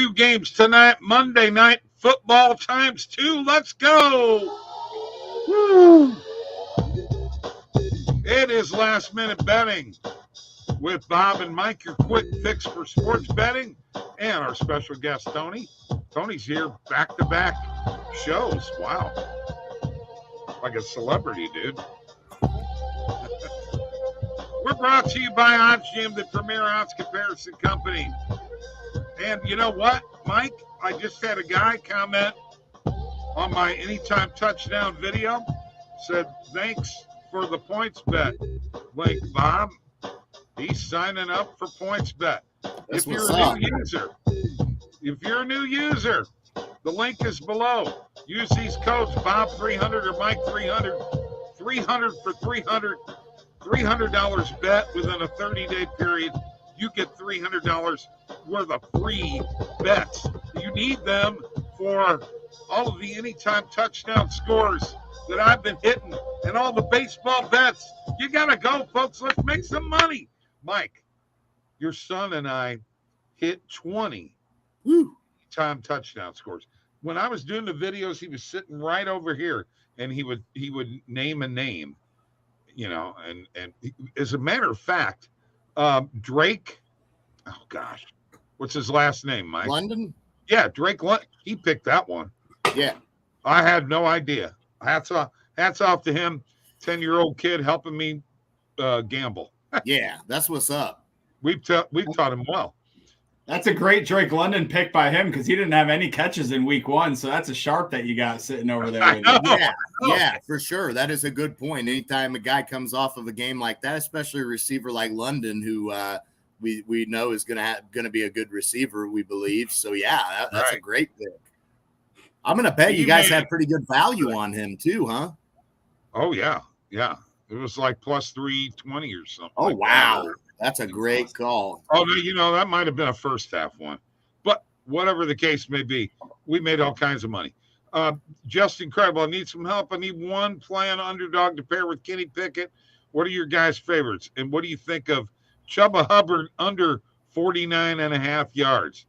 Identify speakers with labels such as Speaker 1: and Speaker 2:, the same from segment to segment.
Speaker 1: 2 games tonight, Monday night football ×2. Let's go. Woo. It is last minute betting with Bob and Mike, your quick fix for sports betting, and our special guest, Tony. Tony's here back-to-back shows. Wow. Like a celebrity, dude. We're brought to you by OddsJam, the premier odds comparison company. And you know what, Mike? I just had a guy comment on my Anytime Touchdown video. Said, thanks for the PointsBet link, Bob. He's signing up for PointsBet. If you're a new user, the link is below. Use these codes, Bob300 or Mike300. 300 for 300. $300 bet within a 30-day period. You get $300 worth of free bets. You need them for all of the Anytime Touchdown scores that I've been hitting and all the baseball bets. You got to go, folks. Let's make some money. Mike, your son and I hit 20 Anytime Touchdown scores. When I was doing the videos, he was sitting right over here, and he would name a name, you know, and as a matter of fact, Drake, oh gosh, what's his last name, Mike?
Speaker 2: London?
Speaker 1: Yeah, Drake London. He picked that one.
Speaker 2: Yeah.
Speaker 1: I had no idea. Hats off to him, 10-year-old kid helping me gamble.
Speaker 2: Yeah, that's what's up.
Speaker 1: We've taught him well.
Speaker 3: That's a great Drake London pick by him because he didn't have any catches in week 1. So that's a sharp that you got sitting over there.
Speaker 2: Yeah, for sure. That is a good point. Anytime a guy comes off of a game like that, especially a receiver like London, who we know is going to be a good receiver, we believe. So yeah, that's a great pick. I'm going to bet you guys had pretty good value on him too, huh?
Speaker 1: Oh yeah. It was like plus 320 or something.
Speaker 2: Oh wow. That's a great call.
Speaker 1: Oh, you know, that might have been a first half one. But whatever the case may be, we made all kinds of money. Just incredible. I need some help. I need one play on underdog to pair with Kenny Pickett. What are your guys' favorites? And what do you think of Chuba Hubbard under 49.5 yards?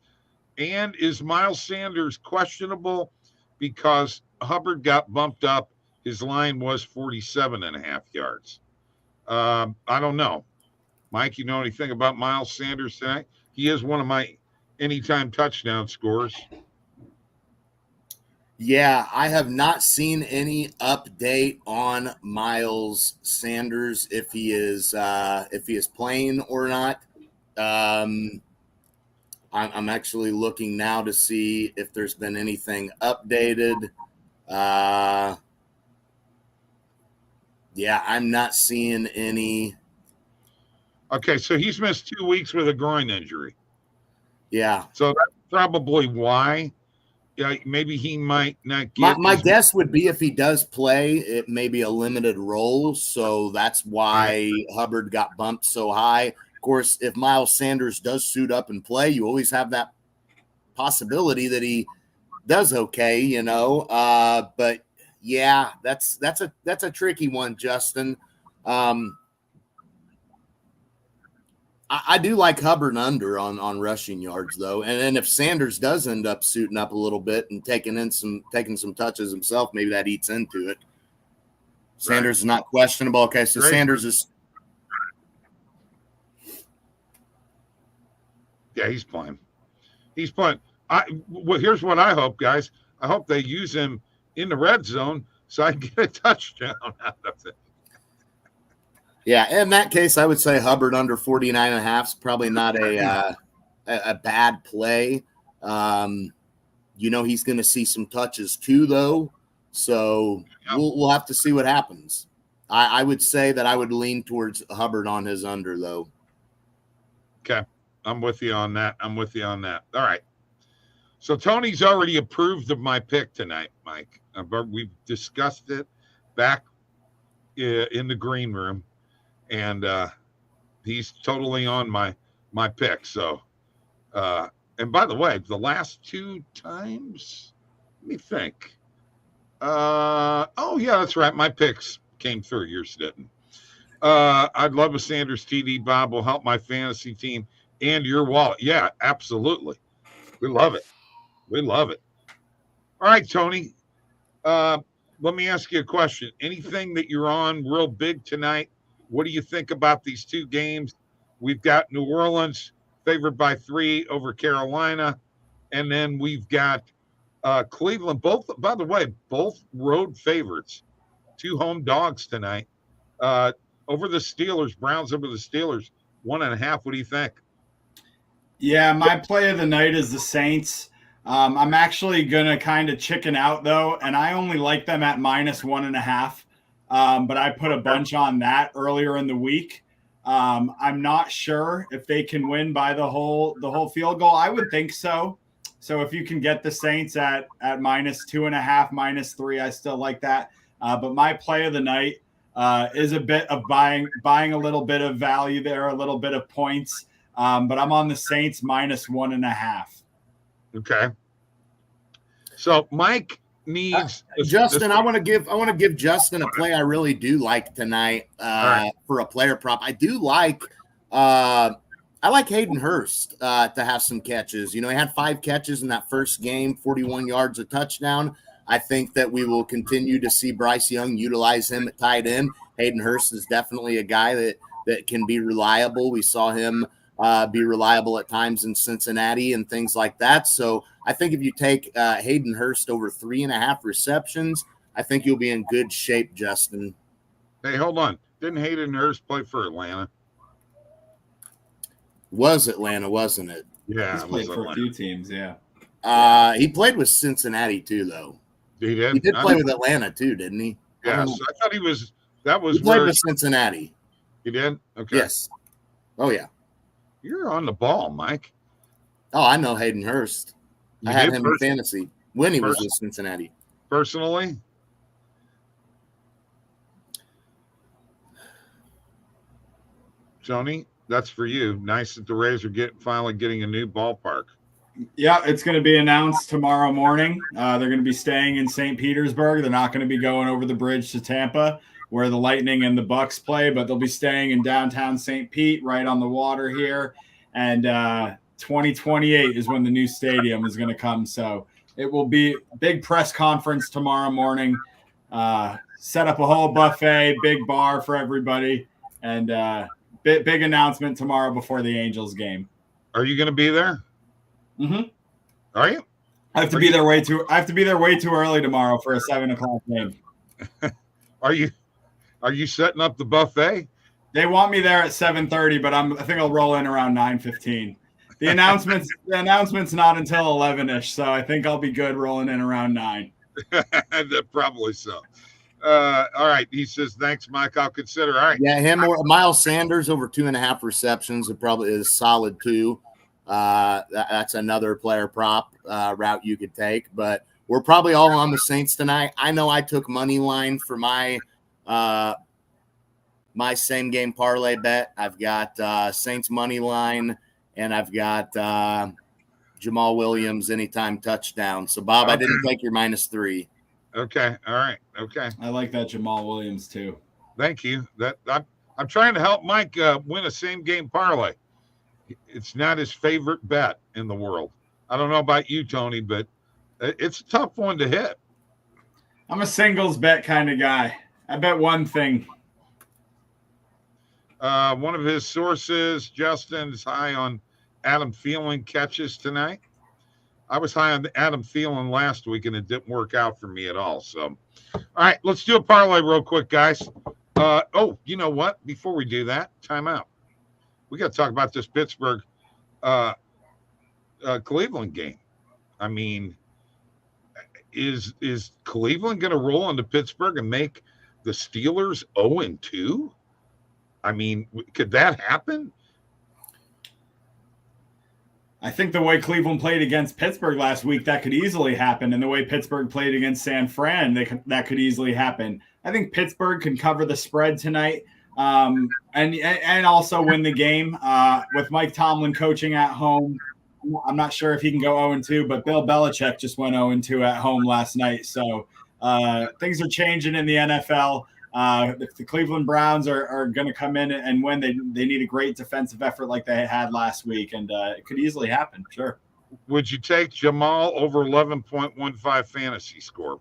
Speaker 1: And is Miles Sanders questionable because Hubbard got bumped up? His line was 47.5 yards. I don't know. Mike, you know anything about Miles Sanders tonight? He is one of my anytime touchdown scorers.
Speaker 2: Yeah, I have not seen any update on Miles Sanders if he is playing or not. I'm actually looking now to see if there's been anything updated. Yeah, I'm not seeing any.
Speaker 1: Okay, so he's missed 2 weeks with a groin injury.
Speaker 2: Yeah.
Speaker 1: So that's probably why. Yeah, maybe he might not get.
Speaker 2: My guess would be if he does play, it may be a limited role. So that's why Hubbard got bumped so high. Of course, if Miles Sanders does suit up and play, you always have that possibility that he does okay, you know. But yeah, that's a tricky one, Justin. I do like Hubbard under on rushing yards, though. And then if Sanders does end up suiting up a little bit and taking some touches himself, maybe that eats into it. Sanders is not questionable. Okay, so Sanders is.
Speaker 1: Yeah, he's playing. He's playing. Well, here's what I hope, guys. I hope they use him in the red zone so I can get a touchdown out of it.
Speaker 2: Yeah, in that case, I would say Hubbard under 49.5 is probably not a bad play. You know, he's going to see some touches too, though. So we'll have to see what happens. I would say that I would lean towards Hubbard on his under, though.
Speaker 1: Okay. I'm with you on that. All right. So Tony's already approved of my pick tonight, Mike. We've discussed it back in the green room. And he's totally on my pick. So, and by the way, the last 2 times, let me think. Oh, yeah, that's right. My picks came through. Yours didn't. I'd love a Sanders TD. Bob will help my fantasy team and your wallet. Yeah, absolutely. We love it. We love it. All right, Tony. Let me ask you a question. Anything that you're on real big tonight? What do you think about these two games? We've got New Orleans favored by 3 over Carolina, and then we've got Cleveland. Both, by the way, both road favorites, 2 home dogs tonight. Over the Steelers, Browns over the Steelers, 1.5. What do you think?
Speaker 3: Yeah, my play of the night is the Saints. I'm actually going to kind of chicken out, though, and I only like them at -1.5. But I put a bunch on that earlier in the week. I'm not sure if they can win by the whole field goal. I would think so. So if you can get the Saints at -2.5, -3, I still like that. But my play of the night is a bit of buying a little bit of value there, a little bit of points. But I'm on the Saints -1.5.
Speaker 1: Okay. So Mike needs
Speaker 2: Justin. I want to give Justin a play I really do like tonight for a player prop. I do like I like Hayden Hurst to have some catches. You know, he had 5 catches in that first game, 41 yards, a touchdown. I think that we will continue to see Bryce Young utilize him at tight end. Hayden Hurst is definitely a guy that can be reliable. We saw him be reliable at times in Cincinnati and things like that. So I think if you take Hayden Hurst over 3.5 receptions, I think you'll be in good shape, Justin.
Speaker 1: Hey, hold on. Didn't Hayden Hurst play for Atlanta?
Speaker 2: Was Atlanta, wasn't it?
Speaker 1: Yeah.
Speaker 3: He's played for a few teams, yeah.
Speaker 2: He played with Cincinnati too, though.
Speaker 1: He did?
Speaker 2: He did play with Atlanta too, didn't he?
Speaker 1: Yeah, so I thought he was – that was
Speaker 2: he played with Cincinnati.
Speaker 1: He did? Okay.
Speaker 2: Yes. Oh, yeah.
Speaker 1: You're on the ball, Mike.
Speaker 2: Oh, I know Hayden Hurst. I had him in fantasy when he was with Cincinnati.
Speaker 1: Personally? Tony, that's for you. Nice that the Rays are finally getting a new ballpark.
Speaker 3: Yeah, it's going to be announced tomorrow morning. They're going to be staying in St. Petersburg. They're not going to be going over the bridge to Tampa, where the Lightning and the Bucks play, but they'll be staying in downtown St. Pete, right on the water here. And 2028 is when the new stadium is going to come. So it will be a big press conference tomorrow morning. Set up a whole buffet, big bar for everybody, and big announcement tomorrow before the Angels game.
Speaker 1: Are you going to be there?
Speaker 3: Mm-hmm.
Speaker 1: Are you?
Speaker 3: I have to be there way too early tomorrow for a 7:00 game.
Speaker 1: Are you setting up the buffet?
Speaker 3: They want me there at 7:30, but I think I'll roll in around 9:15. The announcement's not until 11ish, so I think I'll be good rolling in around 9.
Speaker 1: Probably so. All right. He says, thanks, Mike. I'll consider. All right.
Speaker 2: Yeah, him or Miles Sanders over 2.5 receptions. It probably is solid too. That's another player prop route you could take, but we're probably all on the Saints tonight. I know I took money line for my same game parlay bet. I've got Saints money line, and I've got Jamal Williams anytime touchdown. So Bob, I didn't take your -3.
Speaker 1: Okay. All right. Okay.
Speaker 3: I like that Jamal Williams too.
Speaker 1: Thank you. I'm trying to help Mike win a same game parlay. It's not his favorite bet in the world. I don't know about you, Tony, but it's a tough one to hit.
Speaker 3: I'm a singles bet kind of guy. I bet one thing.
Speaker 1: One of his sources, Justin, is high on Adam Thielen catches tonight. I was high on Adam Thielen last week, and it didn't work out for me at all. So, all right, let's do a parlay real quick, guys. You know what? Before we do that, timeout. We got to talk about this Pittsburgh Cleveland game. I mean, is Cleveland going to roll into Pittsburgh and make the Steelers 0-2? I mean, could that happen?
Speaker 3: I think the way Cleveland played against Pittsburgh last week, that could easily happen. And the way Pittsburgh played against San Fran, that could easily happen. I think Pittsburgh can cover the spread tonight and also win the game with Mike Tomlin coaching at home. I'm not sure if he can go 0-2, but Bill Belichick just went 0-2 at home last night. So things are changing in the NFL. If the Cleveland Browns are going to come in and win, they need a great defensive effort like they had last week, and it could easily happen. Sure.
Speaker 1: Would you take Jamal over 11.15 fantasy score?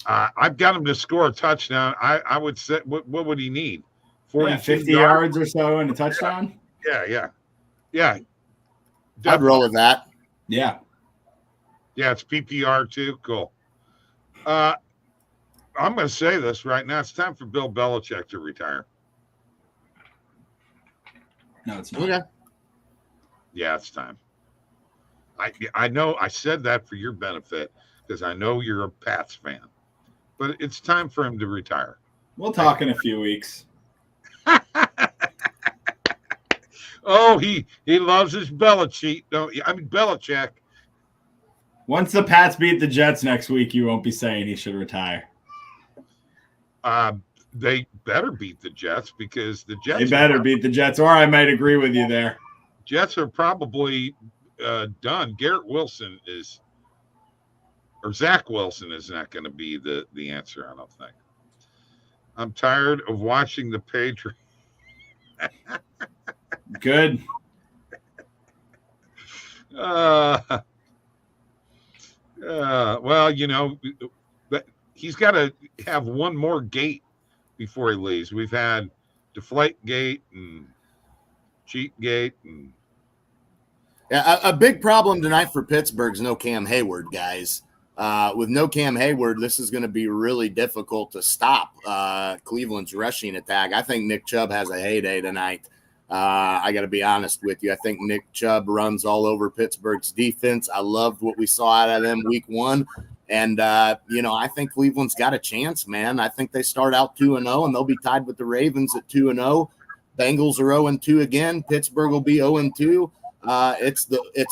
Speaker 1: I've got him to score a touchdown. I would say, what would he need?
Speaker 3: 50 yards or so and a touchdown?
Speaker 1: Yeah.
Speaker 2: I'd roll with that.
Speaker 3: Yeah.
Speaker 1: Yeah, it's PPR too. Cool. I'm going to say this right now. It's time for Bill Belichick to retire.
Speaker 3: No, it's not.
Speaker 2: Okay.
Speaker 1: Yeah, it's time. I know I said that for your benefit because I know you're a Pats fan. But it's time for him to retire.
Speaker 3: We'll talk in a few weeks.
Speaker 1: Oh, he loves his Belichick, don't you? I mean, Belichick.
Speaker 3: Once the Pats beat the Jets next week, you won't be saying he should retire.
Speaker 1: They better beat the Jets because the Jets.
Speaker 3: They better beat the Jets, or I might agree with you there.
Speaker 1: Jets are probably done. Garrett Wilson is, or Zach Wilson is not going to be the answer, I don't think. I'm tired of watching the Patriots.
Speaker 3: Good.
Speaker 1: Well, you know, but he's got to have one more gate before he leaves. We've had Deflate Gate and Cheat Gate. And
Speaker 2: Yeah, a big problem tonight for Pittsburgh's no Cam Hayward, guys. With no Cam Hayward, this is going to be really difficult to stop Cleveland's rushing attack. I think Nick Chubb has a heyday tonight. I got to be honest with you. I think Nick Chubb runs all over Pittsburgh's defense. I loved what we saw out of them week one. And, I think Cleveland's got a chance, man. I think they start out 2-0, and they'll be tied with the Ravens at 2-0. Bengals are 0-2 again. Pittsburgh will be 0-2. It's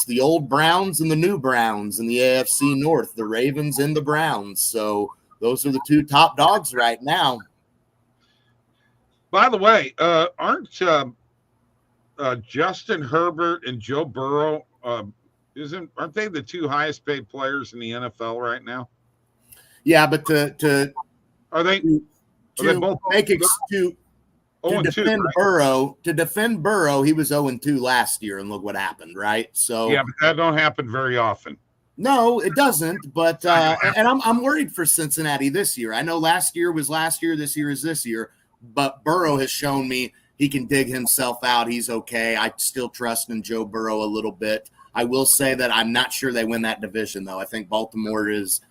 Speaker 2: the old Browns and the new Browns in the AFC North, the Ravens and the Browns. So those are the two top dogs right now.
Speaker 1: By the way, aren't Justin Herbert and Joe Burrow aren't they the two highest paid players in the NFL right now?
Speaker 2: Yeah, but to
Speaker 1: both
Speaker 2: make it to defend Burrow, he was 0-2 last year, and look what happened, right? So
Speaker 1: yeah, but that don't happen very often.
Speaker 2: No, it doesn't. But and I'm worried for Cincinnati this year. I know last year was last year, this year is this year, but Burrow has shown me he can dig himself out. He's okay. I still trust in Joe Burrow a little bit. I will say that I'm not sure they win that division, though. I think Baltimore is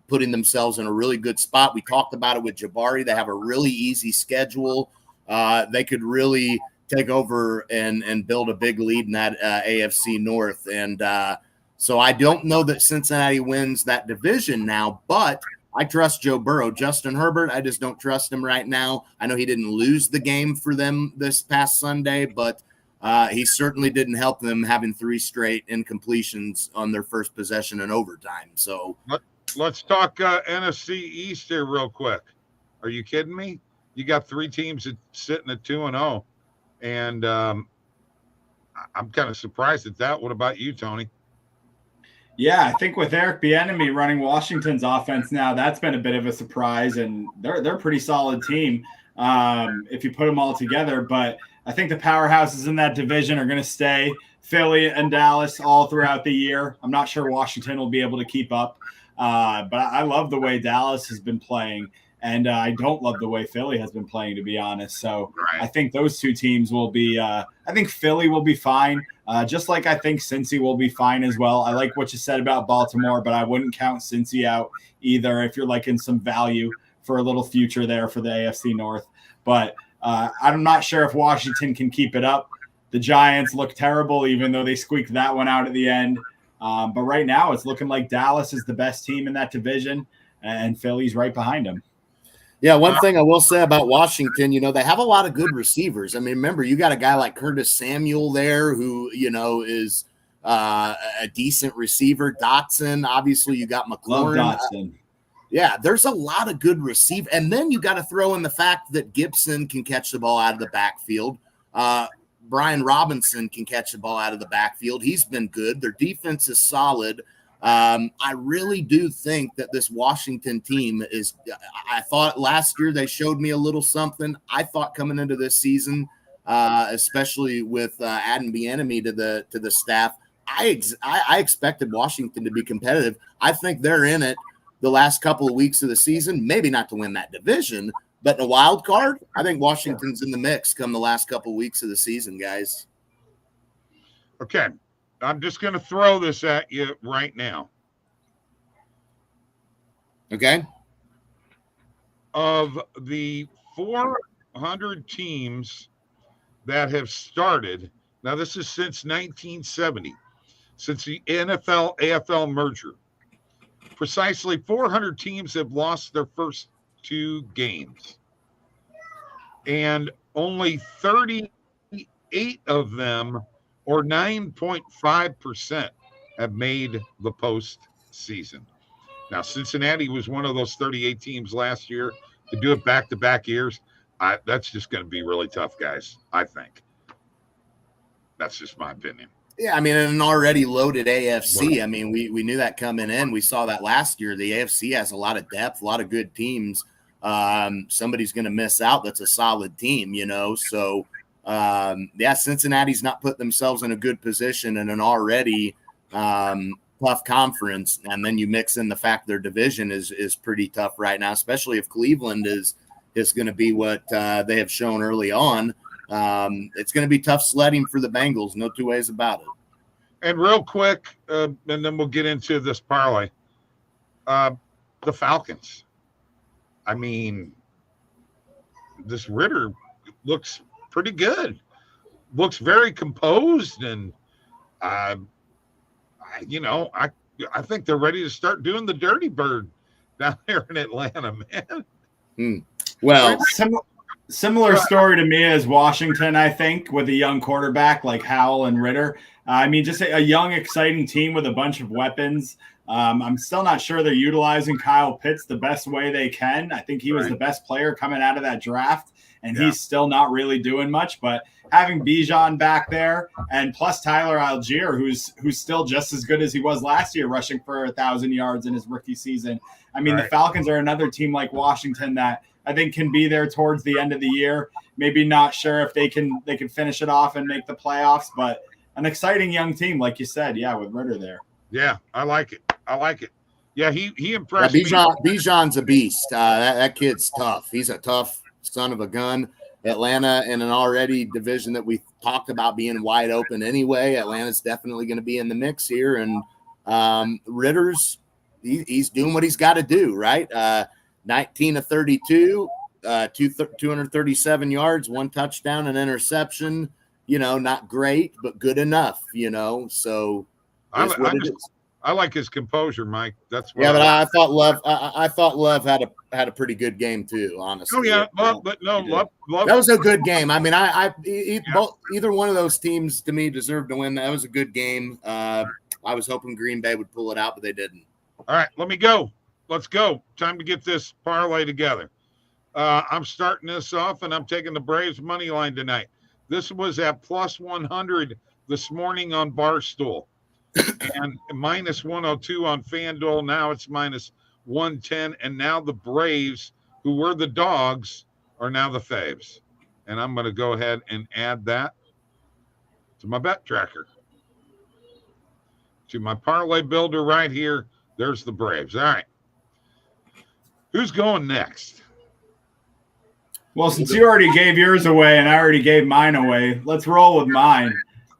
Speaker 2: putting themselves in a really good spot. We talked about it with Jabari. They have a really easy schedule. They could really take over and build a big lead in that AFC North. And so I don't know that Cincinnati wins that division now, but I trust Joe Burrow. Justin Herbert, I just don't trust him right now. I know he didn't lose the game for them this past Sunday, but he certainly didn't help them having 3 straight incompletions on their first possession in overtime. So
Speaker 1: let's talk NFC East here real quick. Are you kidding me? You got 3 teams sitting at 2-0, and I'm kind of surprised at that. What about you, Tony?
Speaker 3: Yeah, I think with Eric Bieniemy running Washington's offense now, that's been a bit of a surprise, and they're a pretty solid team if you put them all together. But I think the powerhouses in that division are going to stay, Philly and Dallas, all throughout the year. I'm not sure Washington will be able to keep up, but I love the way Dallas has been playing. And I don't love the way Philly has been playing, to be honest. So right. I think those 2 teams will be I think Philly will be fine, just like I think Cincy will be fine as well. I like what you said about Baltimore, but I wouldn't count Cincy out either if you're liking some value for a little future there for the AFC North. But I'm not sure if Washington can keep it up. The Giants look terrible, even though they squeaked that one out at the end. But right now it's looking like Dallas is the best team in that division, and Philly's right behind them.
Speaker 2: Yeah, one thing I will say about Washington, they have a lot of good receivers. I mean, remember, you got a guy like Curtis Samuel there who, is a decent receiver. Dotson, obviously, you got McLaurin.
Speaker 3: Love Dotson.
Speaker 2: Yeah, there's a lot of good receive. And then you got to throw in the fact that Gibson can catch the ball out of the backfield. Brian Robinson can catch the ball out of the backfield. He's been good. Their defense is solid. I really do think that this Washington team is – I thought last year they showed me a little something. I thought coming into this season, especially with adding Bieniemy to the staff, I expected Washington to be competitive. I think they're in it the last couple of weeks of the season, maybe not to win that division, but in a wild card, I think Washington's in the mix come the last couple of weeks of the season, guys.
Speaker 1: Okay. I'm just going to throw this at you right now.
Speaker 2: Okay.
Speaker 1: Of the 400 teams that have started, now this is since 1970, since the NFL AFL merger, precisely 400 teams have lost their first 2 games, and only 38 of them, or 9.5%, have made the postseason. Now, Cincinnati was one of those 38 teams last year. To do it back-to-back years, that's just going to be really tough, guys, I think. That's just my opinion.
Speaker 2: Yeah, I mean, in an already loaded AFC, I mean, we knew that coming in. We saw that last year. The AFC has a lot of depth, a lot of good teams. Somebody's going to miss out that's a solid team, you know. So, yeah, Cincinnati's not put themselves in a good position in an already tough conference. And then you mix in the fact their division is pretty tough right now, especially if Cleveland is going to be what they have shown early on. It's going to be tough sledding for the Bengals. No two ways about it.
Speaker 1: And real quick, and then we'll get into this parlay. The Falcons. I mean, this Ritter looks pretty good. Looks very composed, and I think they're ready to start doing the dirty bird down there in Atlanta, man.
Speaker 3: Well, similar story to me as Washington, I think, with a young quarterback like Howell and Ritter. I mean, just a young, exciting team with a bunch of weapons. I'm still not sure they're utilizing Kyle Pitts the best way they can. I think he was the best player coming out of that draft, and he's still not really doing much. But having Bijan back there, and plus Tyler Algier, who's still just as good as he was last year, rushing for 1,000 yards in his rookie season. I mean, the Falcons are another team like Washington that I think can be there towards the end of the year. Maybe not sure if they can finish it off and make the playoffs, but an exciting young team, like you said, with Ritter there.
Speaker 1: Yeah, I like it. Yeah, he impressed me.
Speaker 2: Bijan's a beast. That kid's tough. He's a tough son of a gun. Atlanta in an already division that we talked about being wide open anyway. Atlanta's definitely going to be in the mix here, and Ritter's he's doing what he's got to do, right? 19 of 32, 237 yards, 1 touchdown, an interception. You know, not great, but good enough. You know, so
Speaker 1: I like his composure, Mike. That's what
Speaker 2: but I thought Love had a pretty good game too. Honestly,
Speaker 1: Love.
Speaker 2: That was a good game. I mean, either one of those teams to me deserved to win. That was a good game. I was hoping Green Bay would pull it out, but they didn't.
Speaker 1: All right, let me go. Let's go. Time to get this parlay together. I'm starting this off, and I'm taking the Braves money line tonight. This was at plus 100 this morning on Barstool, and minus 102 on FanDuel. Now it's minus 110, and now the Braves, who were the dogs, are now the faves. And I'm going to go ahead and add that to my bet tracker. To my parlay builder right here, there's the Braves. All right. Who's going next?
Speaker 3: Well, since you already gave yours away and I already gave mine away, let's roll with mine.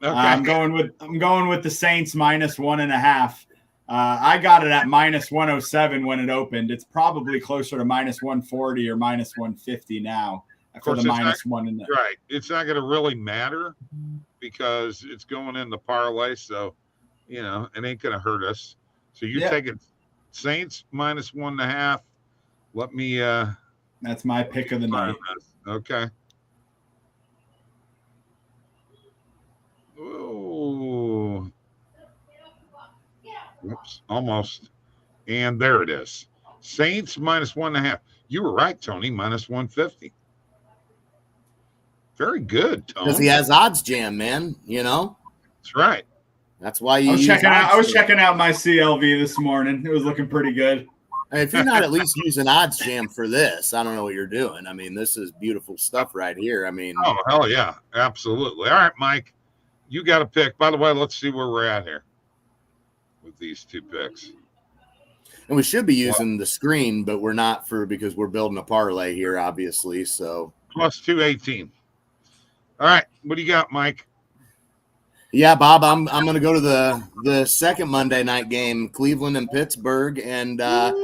Speaker 3: Okay. I'm going with the Saints minus 1.5. I got it at minus 107 when it opened. It's probably closer to minus 140 or minus 150 now for the minus 1.
Speaker 1: Right. It's not going to really matter because it's going in the parlay. So, it ain't going to hurt us. So you're taking Saints minus 1.5. Let me.
Speaker 3: That's my pick of the night.
Speaker 1: Okay. Ooh. Oops, almost. And there it is. Saints minus 1.5. You were right, Tony. Minus 150. Very good, Tony.
Speaker 2: Because he has OddsJam, man.
Speaker 1: That's right.
Speaker 2: That's why
Speaker 3: I was checking out my CLV this morning. It was looking pretty good.
Speaker 2: I mean, if you're not at least using OddsJam for this, I don't know what you're doing. I mean, this is beautiful stuff right here. I mean,
Speaker 1: oh hell yeah, absolutely. All right, Mike, You got a pick. By the way, let's see where we're at here with these two picks.
Speaker 2: And we should be using the screen, but we're not because we're building a parlay here, obviously. So
Speaker 1: plus 218. All right, what do you got, Mike?
Speaker 2: Yeah, Bob, I'm going to go to the second Monday night game, Cleveland and Pittsburgh, and I'm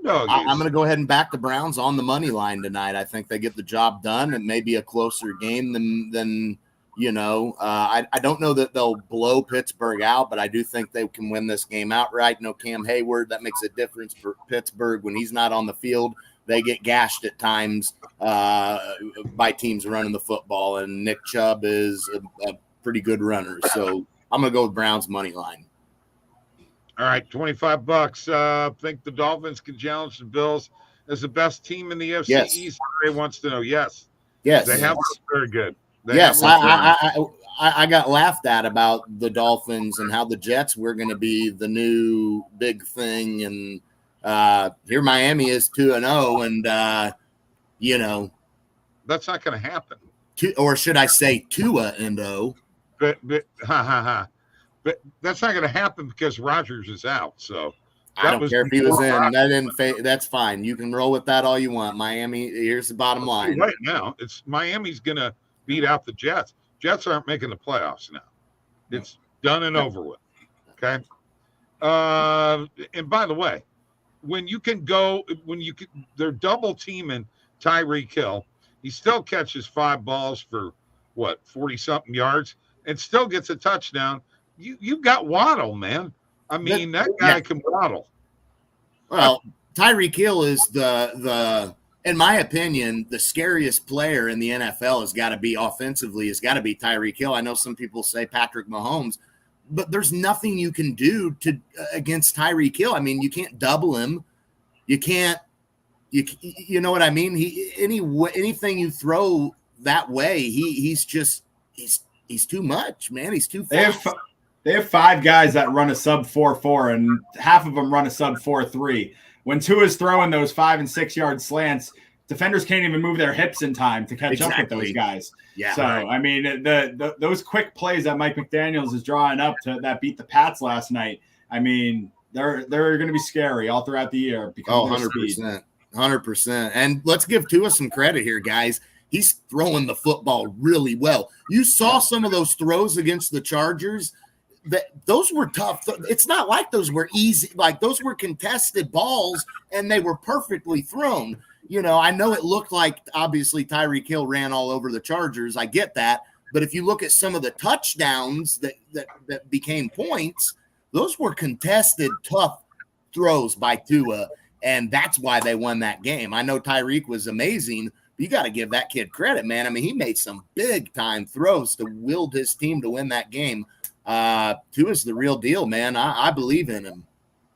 Speaker 2: going to go ahead and back the Browns on the money line tonight. I think they get the job done. It may be a closer game than I don't know that they'll blow Pittsburgh out, but I do think they can win this game outright. No Cam Hayward, that makes a difference for Pittsburgh when he's not on the field. They get gashed at times by teams running the football, and Nick Chubb is a pretty good runner. So I'm going to go with Browns money line.
Speaker 1: All right, $25. Think the Dolphins can challenge the Bills as the best team in the NFC East? Ray wants to know. Yes. They have looked very good.
Speaker 2: I got laughed at about the Dolphins and how the Jets were going to be the new big thing. And here Miami is 2-0. And,
Speaker 1: that's not going to happen.
Speaker 2: Or should I say 2-0?
Speaker 1: But that's not going to happen because Rodgers is out. So
Speaker 2: I don't care if he was in. That's fine. You can roll with that all you want. Miami. Here's the bottom line.
Speaker 1: Right now, it's Miami's going to beat out the Jets. Jets aren't making the playoffs now. It's done and over with. Okay. And by the way, they're double teaming Tyreek Hill. He still catches 5 balls for 40-something yards and still gets a touchdown. You've got Waddle, man. I mean, that guy can waddle.
Speaker 2: Well, Tyreek Hill is the in my opinion, the scariest player in the NFL has got to be Tyreek Hill. I know some people say Patrick Mahomes, but there's nothing you can do against Tyreek Hill. I mean, you can't double him. You can't. You know what I mean? Anything you throw that way, he's too much, man. He's too fast.
Speaker 3: They have 5 guys that run a sub 4.4, and half of them run a sub 4.3. When Tua's throwing those 5 and 6 yard slants, defenders can't even move their hips in time to catch up with those guys.
Speaker 2: Yeah.
Speaker 3: So I mean, those quick plays that Mike McDaniels is drawing up that beat the Pats last night. I mean, they're going to be scary all throughout the year.
Speaker 2: 100%. 100%. And let's give Tua some credit here, guys. He's throwing the football really well. You saw some of those throws against the Chargers. Those were tough. It's not like those were easy. Like those were contested balls, and they were perfectly thrown. I know it looked like obviously Tyreek Hill ran all over the Chargers. I get that. But if you look at some of the touchdowns that became points, those were contested, tough throws by Tua. And that's why they won that game. I know Tyreek was amazing, but you got to give that kid credit, man. I mean, he made some big-time throws to wield his team to win that game. Tua's the real deal, man. I believe in him.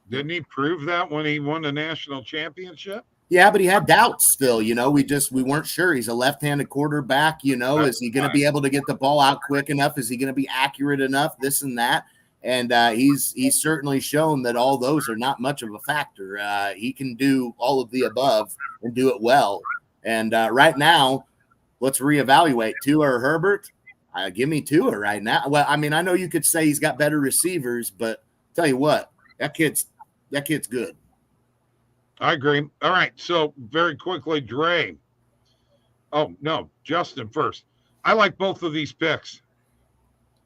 Speaker 1: Didn't he prove that when he won the national championship?
Speaker 2: Yeah, but he had doubts still. We weren't sure. He's a left-handed quarterback. Is he going to be able to get the ball out quick enough? Is he going to be accurate enough? This and that. And he's certainly shown that all those are not much of a factor. He can do all of the above and do it well. And right now, let's reevaluate Tua or Herbert. Give me Tua right now. Well, I mean, I know you could say he's got better receivers, but tell you what, that kid's good.
Speaker 1: I agree. All right, so very quickly, Dre. Oh no, Justin first. I like both of these picks.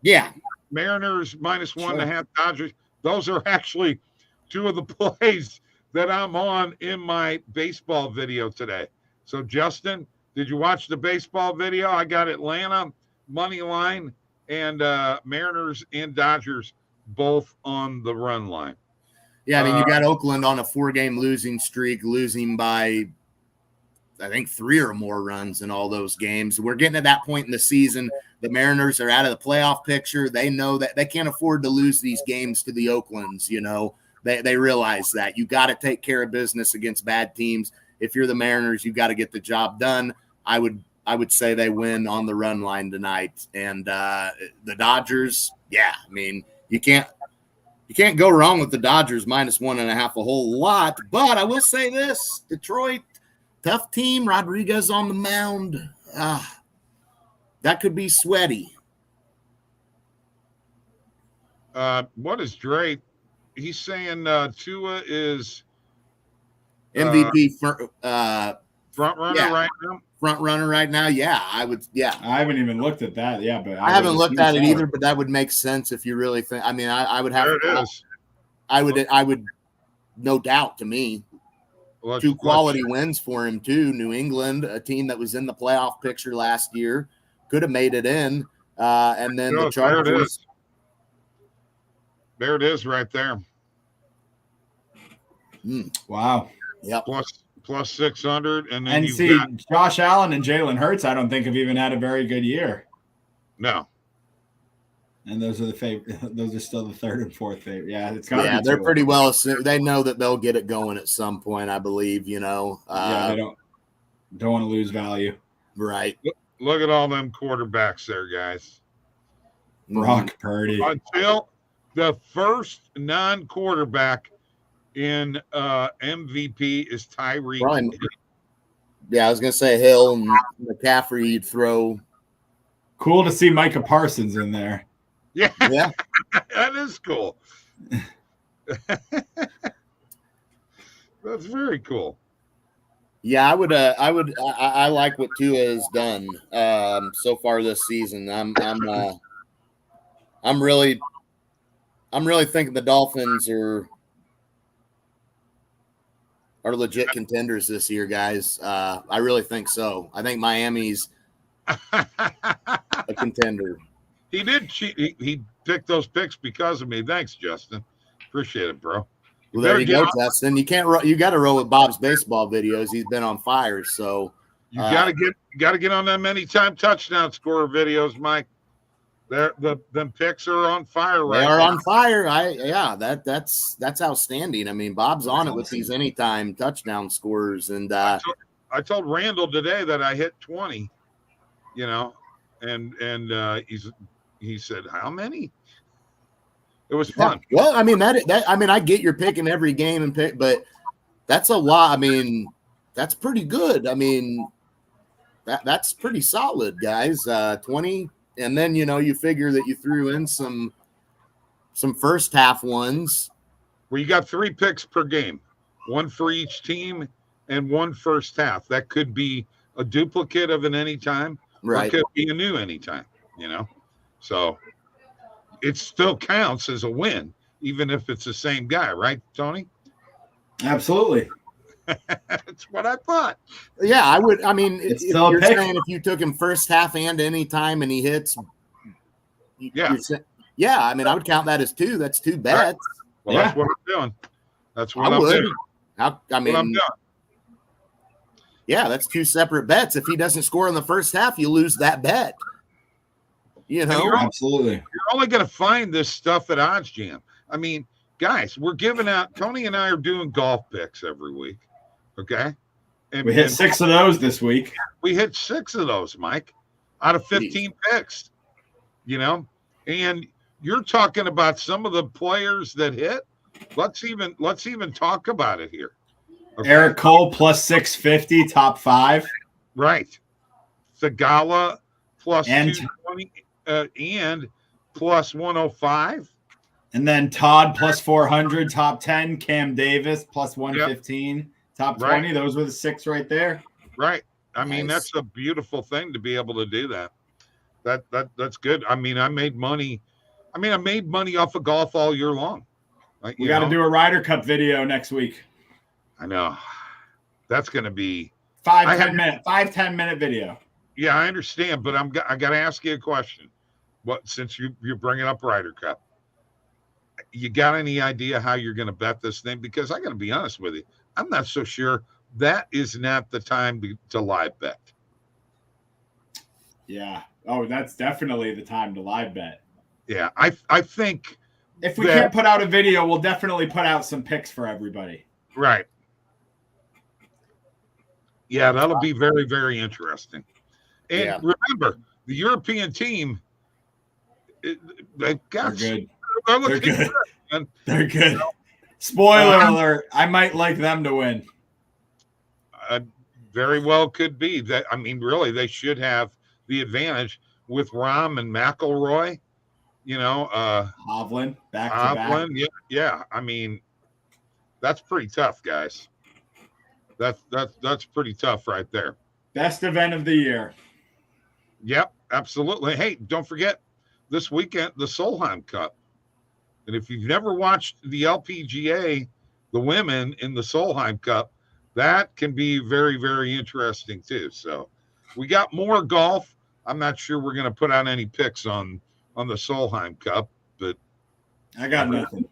Speaker 2: Yeah.
Speaker 1: Mariners -1.5 Dodgers. Those are actually 2 of the plays that I'm on in my baseball video today. So, Justin, did you watch the baseball video? I got Atlanta money line and Mariners and Dodgers both on the run line.
Speaker 2: Yeah, I mean, you got Oakland on a 4-game losing streak, losing by, I think, 3 or more runs in all those games. We're getting to that point in the season. The Mariners are out of the playoff picture. They know that they can't afford to lose these games to the Oaklands. They realize that. You got to take care of business against bad teams. If you're the Mariners, you got to get the job done. I would say they win on the run line tonight. And the Dodgers, yeah, I mean, you can't go wrong with the Dodgers -1.5 a whole lot. But I will say this, Detroit, tough team. Rodriguez on the mound. That could be sweaty.
Speaker 1: What is Dre? He's saying Tua is
Speaker 2: MVP
Speaker 1: front runner right now.
Speaker 2: Front runner right now. Yeah, I would. Yeah,
Speaker 3: I haven't even looked at that. Yeah, but
Speaker 2: I haven't looked at it either. But that would make sense if you really think. I mean, I would have.
Speaker 1: There it is.
Speaker 2: I would. No doubt to me. Two quality wins for him too. New England, a team that was in the playoff picture last year, could have made it in. And then the Chargers.
Speaker 1: There it is right there.
Speaker 3: Wow.
Speaker 2: Yep.
Speaker 1: Plus 600. And then
Speaker 3: Josh Allen and Jalen Hurts, I don't think have even had a very good year.
Speaker 1: No.
Speaker 3: And those are the favorite. Those are still the third and fourth favorite. Yeah, it's got.
Speaker 2: Yeah, they're pretty well. They know that they'll get it going at some point. I believe. You know.
Speaker 3: Yeah, they don't want to lose value.
Speaker 2: Right.
Speaker 1: Look at all them quarterbacks there, guys.
Speaker 3: Brock Purdy.
Speaker 1: Until the first non-quarterback in MVP is Tyreek.
Speaker 2: Yeah, I was gonna say Hill and McCaffrey. You'd throw.
Speaker 3: Cool to see Micah Parsons in there.
Speaker 1: Yeah, that is cool. That's very cool.
Speaker 2: Yeah, I like what Tua has done so far this season. I'm really thinking the Dolphins are legit contenders this year, guys. I really think so. I think Miami's a contender.
Speaker 1: He did cheat. He picked those picks because of me. Thanks, Justin. Appreciate it, bro.
Speaker 2: Well, there you go, Justin. You got to roll with Bob's baseball videos. He's been on fire, so
Speaker 1: you got to get on them anytime touchdown scorer videos, Mike. Them picks are on fire right now.
Speaker 2: They are on fire. That's outstanding. I mean, Bob's on it with these anytime touchdown scorers, and
Speaker 1: I told Randall today that I hit 20. You know, and he said, how many? It was fun.
Speaker 2: Yeah. Well, I mean, I get you're picking every game and pick, but that's a lot. I mean, that's pretty good. I mean, that's pretty solid, guys. 20, and then you figure that you threw in some first half ones.
Speaker 1: Well, you got 3 picks per game, one for each team, and one first half. That could be a duplicate of an anytime.
Speaker 2: Right.
Speaker 1: It could be a new anytime, So it still counts as a win, even if it's the same guy, right, Tony?
Speaker 3: Absolutely.
Speaker 1: That's what I thought.
Speaker 2: Yeah, I would. I mean, if you're
Speaker 3: pick.
Speaker 2: saying if you took him first half and anytime and he hits,
Speaker 1: yeah,
Speaker 2: I mean, I would count that as 2. That's 2 bets.
Speaker 1: Right. Well,
Speaker 3: yeah.
Speaker 1: That's what I'm doing. That's what
Speaker 2: I'm
Speaker 1: doing.
Speaker 2: I mean,
Speaker 1: what I'm doing.
Speaker 2: Yeah, that's 2 separate bets. If he doesn't score in the first half, you lose that bet.
Speaker 3: Absolutely.
Speaker 1: You're only going to find this stuff at OddsJam. I mean, guys, we're giving out. Tony and I are doing golf picks every week. Okay,
Speaker 3: and we hit 6 of those this week.
Speaker 1: We hit 6 of those, Mike, out of 15 picks. And you're talking about some of the players that hit. Let's even talk about it here.
Speaker 3: Okay. Eric Cole plus 650, top 5.
Speaker 1: Right. Thagala plus 220 and plus 105.
Speaker 3: And then Todd plus 400, top 10. Cam Davis plus 115, yep. Top 20. Right. Those were the 6 right there.
Speaker 1: Right. I mean, that's a beautiful thing to be able to do that. That's good. I mean, I made money. I made money off of golf all year long.
Speaker 3: We got to do a Ryder Cup video next week.
Speaker 1: I know. That's going to be
Speaker 3: 10 minute video.
Speaker 1: Yeah, I understand, but I got to ask you a question. Since you're bringing up Ryder Cup, you got any idea how you're going to bet this thing? Because I got to be honest with you, I'm not so sure. That is not the time to live bet.
Speaker 3: Yeah. Oh, that's definitely the time to live bet.
Speaker 1: Yeah, I think
Speaker 3: if we can't put out a video, we'll definitely put out some picks for everybody.
Speaker 1: Right. Yeah, that'll be very, very interesting. And remember, the European team, they're good.
Speaker 3: They're good. They're good. Spoiler alert, I might like them to win.
Speaker 1: Very well could be. Really, they should have the advantage with Rahm and McIlroy.
Speaker 3: Hovland back to back.
Speaker 1: Hovland, yeah. I mean, that's pretty tough, guys. That's pretty tough right there.
Speaker 3: Best event of the year.
Speaker 1: Yep, absolutely. Hey, don't forget this weekend the Solheim Cup. And if you've never watched the LPGA, the women in the Solheim Cup, that can be very, very interesting too. So we got more golf. I'm not sure we're going to put out any picks on the Solheim Cup, but
Speaker 3: I got nothing.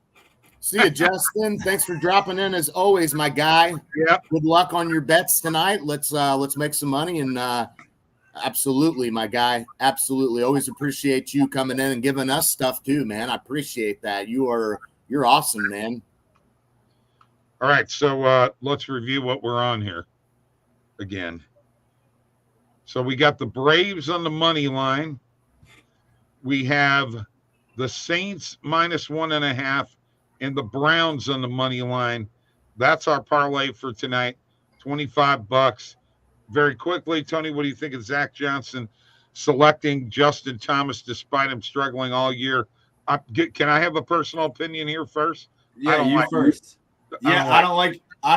Speaker 2: See you, Justin. Thanks for dropping in as always, my guy.
Speaker 1: Yeah.
Speaker 2: Good luck on your bets tonight. Let's make some money and absolutely, my guy. Absolutely. Always appreciate you coming in and giving us stuff too, man. I appreciate that. You're awesome, man.
Speaker 1: All right, so let's review what we're on here again. So we got the Braves on the money line. We have the Saints -1.5 and the Browns on the money line. That's our parlay for tonight, $25. Very quickly, Tony, what do you think of Zach Johnson selecting Justin Thomas despite him struggling all year? Can I have a personal opinion here first?
Speaker 3: Yeah, you first. I don't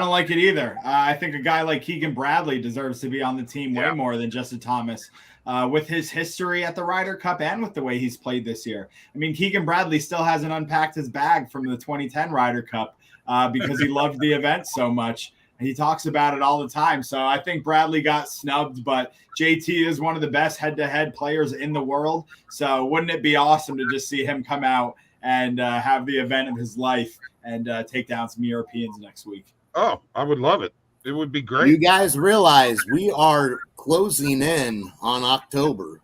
Speaker 3: like it either. I think a guy like Keegan Bradley deserves to be on the team way more than Justin Thomas. With his history at the Ryder Cup and with the way he's played this year. I mean, Keegan Bradley still hasn't unpacked his bag from the 2010 Ryder Cup because he loved the event so much. And he talks about it all the time. So I think Bradley got snubbed, but JT is one of the best head-to-head players in the world. So wouldn't it be awesome to just see him come out and have the event of his life and take down some Europeans next week?
Speaker 1: Oh, I would love it. It would be great.
Speaker 2: You guys realize we are closing in on October.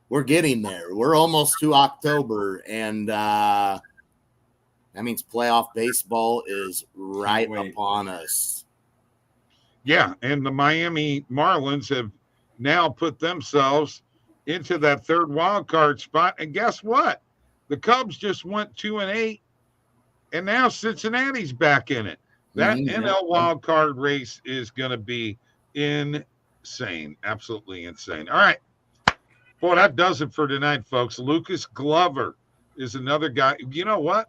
Speaker 2: We're getting there. We're almost to October, and that means playoff baseball is right upon us.
Speaker 1: Yeah, and the Miami Marlins have now put themselves into that third wild card spot. And guess what? The Cubs just went 2-8, and now Cincinnati's back in it. That NL wild card race is going to be insane, absolutely insane. All right. Boy, that does it for tonight, folks. Lucas Glover is another guy. You know what?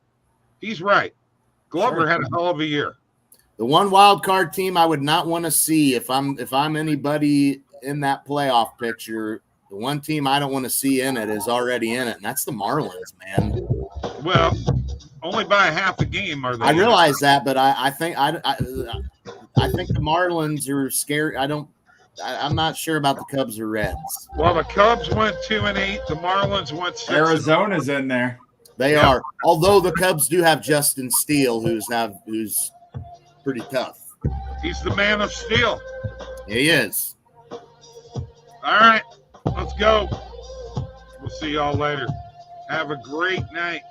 Speaker 1: He's right. Glover had a hell of a year.
Speaker 2: The one wild card team I would not want to see if I'm anybody in that playoff picture, the one team I don't want to see in it is already in it, and that's the Marlins, man.
Speaker 1: Well, only by a half a game are they?
Speaker 2: I realize that, but I think the Marlins are scared. I'm not sure about the Cubs or Reds.
Speaker 1: Well, the Cubs went 2-8. The Marlins went 6.
Speaker 3: Arizona's in there.
Speaker 2: They are. Although the Cubs do have Justin Steele, who's pretty tough.
Speaker 1: He's the man of steel.
Speaker 2: He is.
Speaker 1: All right, let's go. We'll see y'all later. Have a great night.